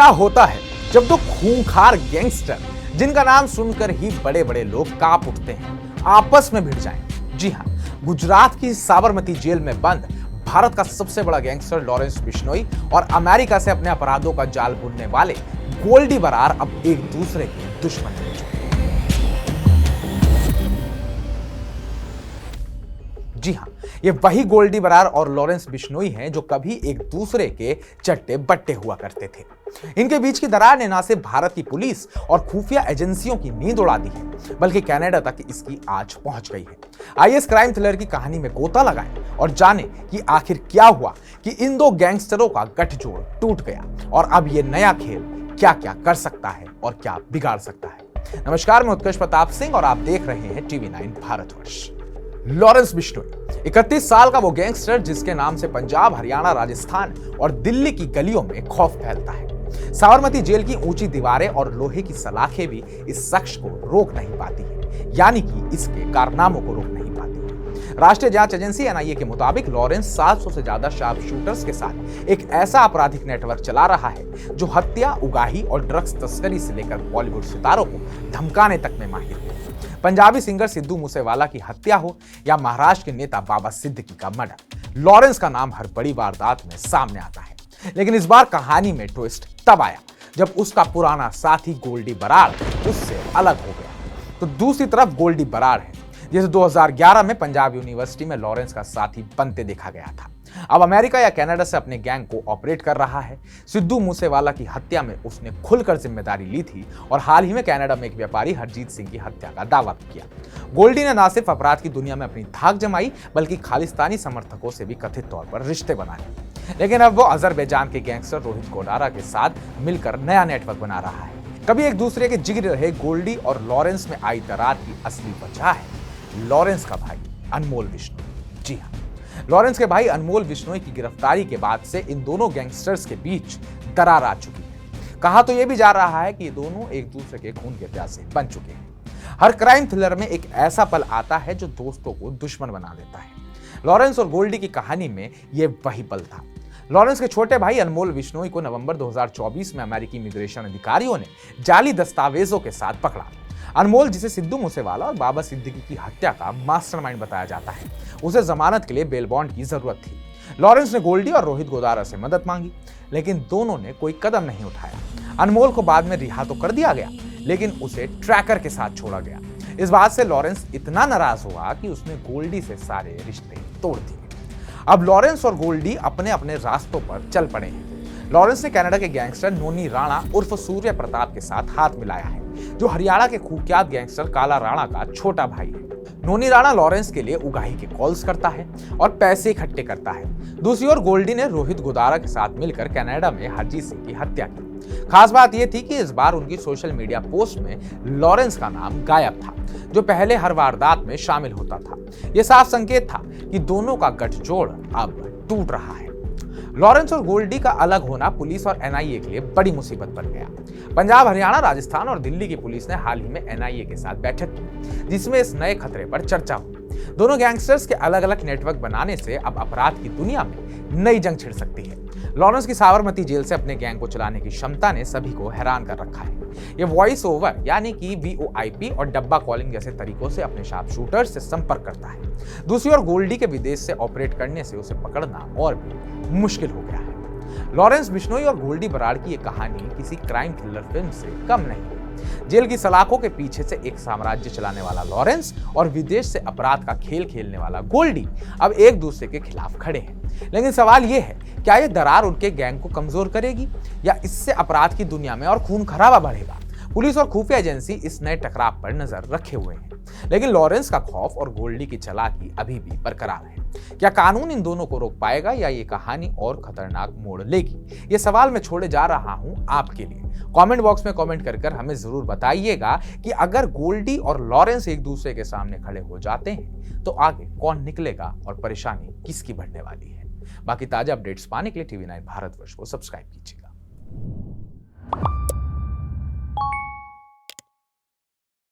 क्या होता है जब दो खूंखार गैंगस्टर, जिनका नाम सुनकर ही बड़े बड़े लोग कांप उठते हैं, आपस में भिड़ जाएं? जी हां, गुजरात की साबरमती जेल में बंद भारत का सबसे बड़ा गैंगस्टर लॉरेंस बिश्नोई और अमेरिका से अपने अपराधों का जाल बुनने वाले गोल्डी बरार अब एक दूसरे के दुश्मन बन चुके हैं। जी हां, ये वही गोल्डी बरार और लॉरेंस बिश्नोई हैं जो कभी एक दूसरे के चट्टे बट्टे हुआ करते थे। इनके बीच की दरार ने ना सिर्फ भारत की पुलिस और खुफिया एजेंसियों की नींद उड़ा दी है, बल्कि कनाडा तक इसकी आंच पहुंच गई है। आइए इस क्राइम थ्रिलर की कहानी में गोता लगाएं और जानें कि आखिर क्या हुआ कि इन दो गैंगस्टरों का गठजोड़ टूट गया और अब ये नया खेल क्या क्या कर सकता है और क्या बिगाड़ सकता है। नमस्कार, मैं उत्कर्ष प्रताप सिंह और आप देख रहे हैं टीवी9 भारतवर्ष। लॉरेंस बिश्नोई 31 साल का वो गैंगस्टर जिसके नाम से पंजाब, हरियाणा, राजस्थान और दिल्ली की गलियों में खौफ फैलता है। साबरमती जेल की ऊंची दीवारें और लोहे की सलाखें भी इस शख्स को रोक नहीं पाती है, यानी कि इसके कारनामों को रोक नहीं पाती है। राष्ट्रीय जांच एजेंसी एनआईए के मुताबिक लॉरेंस 700 से ज्यादा शार्प शूटर्स के साथ एक ऐसा आपराधिक नेटवर्क चला रहा है जो हत्या, उगाही और ड्रग्स तस्करी से लेकर बॉलीवुड सितारों को धमकाने तक में माहिर है। पंजाबी सिंगर सिद्धू मूसेवाला की हत्या हो या महाराष्ट्र के नेता बाबा सिद्दीकी का मर्डर, लॉरेंस का नाम हर बड़ी वारदात में सामने आता है। लेकिन इस बार कहानी में ट्विस्ट तब आया जब उसका पुराना साथी गोल्डी बरार उससे अलग हो गया। तो दूसरी तरफ गोल्डी बरार है जिसे 2011 में पंजाब यूनिवर्सिटी में लॉरेंस का साथी बनते देखा गया था। अब अमेरिका या कनाडा से अपने गैंग को ऑपरेट कर रहा है। सिद्धू मूसेवाला की हत्या में उसने खुलकर जिम्मेदारी ली थी और हाल ही में कनाडा में एक व्यापारी हरजीत सिंह की हत्या का दावा किया। गोल्डी ने न सिर्फ अपराध की दुनिया में अपनी धाक जमाई, बल्कि खालिस्तानी समर्थकों से भी कथित तौर पर रिश्ते बनाए। लेकिन अब वो अजरबैजान के गैंगस्टर रोहित गोडारा के साथ मिलकर नया नेटवर्क बना रहा है। कभी एक दूसरे के जिगरे रहे गोल्डी और लॉरेंस में आई दरार की असली वजह है लॉरेंस का भाई अनमोल बिश्नोई। जी हाँ, लॉरेंस के भाई अनमोल बिश्नोई की गिरफ्तारी के बाद से इन दोनों गैंगस्टर्स के बीच दरार आ चुकी है। कहा तो यह भी जा रहा है कि ये दोनों एक दूसरे के खून के प्यासे बन चुके हैं। हर क्राइम थ्रिलर में एक ऐसा पल आता है जो दोस्तों को दुश्मन बना देता है। लॉरेंस और गोल्डी की कहानी में यह वही पल था। लॉरेंस के छोटे भाई अनमोल बिश्नोई को नवंबर 2024 में अमेरिकी इमिग्रेशन अधिकारियों ने जाली दस्तावेजों के साथ पकड़ा। अनमोल, जिसे सिद्धू मूसेवाला और बाबा सिद्दीकी की हत्या का मास्टरमाइंड बताया जाता है, उसे जमानत के लिए बेल बॉन्ड की जरूरत थी। लॉरेंस ने गोल्डी और रोहित गोदारा से मदद मांगी, लेकिन दोनों ने कोई कदम नहीं उठाया। अनमोल को बाद में रिहा तो कर दिया गया, लेकिन उसे ट्रैकर के साथ छोड़ा गया। इस बात से लॉरेंस इतना नाराज हुआ कि उसने गोल्डी से सारे रिश्ते तोड़ दिए। अब लॉरेंस और गोल्डी अपने अपने रास्तों पर चल पड़े हैं। लॉरेंस ने कनाडा के गैंगस्टर नोनी राणा उर्फ सूर्य प्रताप के साथ हाथ मिलाया है, जो हरियाणा के कुख्यात गैंगस्टर काला राणा का छोटा भाई है। नोनी राणा लॉरेंस के लिए उगाही के कॉल्स करता है और पैसे इकट्ठे करता है। दूसरी ओर गोल्डी ने रोहित गोदारा के साथ मिलकर कनाडा में हरजीत सिंह की हत्या की। खास बात यह थी कि इस बार उनकी सोशल मीडिया पोस्ट में लॉरेंस का नाम गायब था, जो पहले हर वारदात में शामिल होता था। यह साफ संकेत था कि दोनों का गठजोड़ अब टूट रहा है। लॉरेंस और गोल्डी का अलग होना पुलिस और एनआईए के लिए बड़ी मुसीबत बन गया। पंजाब, हरियाणा, राजस्थान और दिल्ली की पुलिस ने हाल ही में एनआईए के साथ बैठक की, जिसमें इस नए खतरे पर चर्चा हुई। दोनों गैंगस्टर्स के अलग अलग नेटवर्क बनाने से अब अपराध की दुनिया में नई जंग छिड़ सकती है। लॉरेंस की साबरमती जेल से अपने गैंग को चलाने की क्षमता ने सभी को हैरान कर रखा है। ये वॉइस ओवर यानी कि वीओआईपी और डब्बा कॉलिंग जैसे तरीकों से अपने शार्प शूटर्स से संपर्क करता है। दूसरी ओर गोल्डी के विदेश से ऑपरेट करने से उसे पकड़ना और भी मुश्किल हो गया है। लॉरेंस बिश्नोई और गोल्डी बरार की ये कहानी किसी क्राइम थ्रिलर फिल्म से कम नहीं। जेल की सलाखों के पीछे से एक साम्राज्य चलाने वाला लॉरेंस और विदेश से अपराध का खेल खेलने वाला गोल्डी अब एक दूसरे के खिलाफ खड़े हैं। लेकिन सवाल यह है, क्या यह दरार उनके गैंग को कमजोर करेगी या इससे अपराध की दुनिया में और खून खराबा बढ़ेगा? पुलिस और खुफिया एजेंसी इस नए टकराव पर नजर रखे हुए हैं, लेकिन लॉरेंस का खौफ और गोल्डी की चालाकी अभी भी बरकरार है। क्या कानून इन दोनों को रोक पाएगा या ये कहानी और खतरनाक मोड़ लेगी? ये सवाल मैं छोड़े जा रहा हूं आपके लिए। कमेंट बॉक्स में कमेंट कर हमें जरूर बताइएगा कि अगर गोल्डी और लॉरेंस एक दूसरे के सामने खड़े हो जाते हैं तो आगे कौन निकलेगा और परेशानी किसकी बढ़ने वाली है। बाकी ताजा अपडेट्स पाने के लिए टीवी9 भारतवर्ष को सब्सक्राइब कीजिएगा।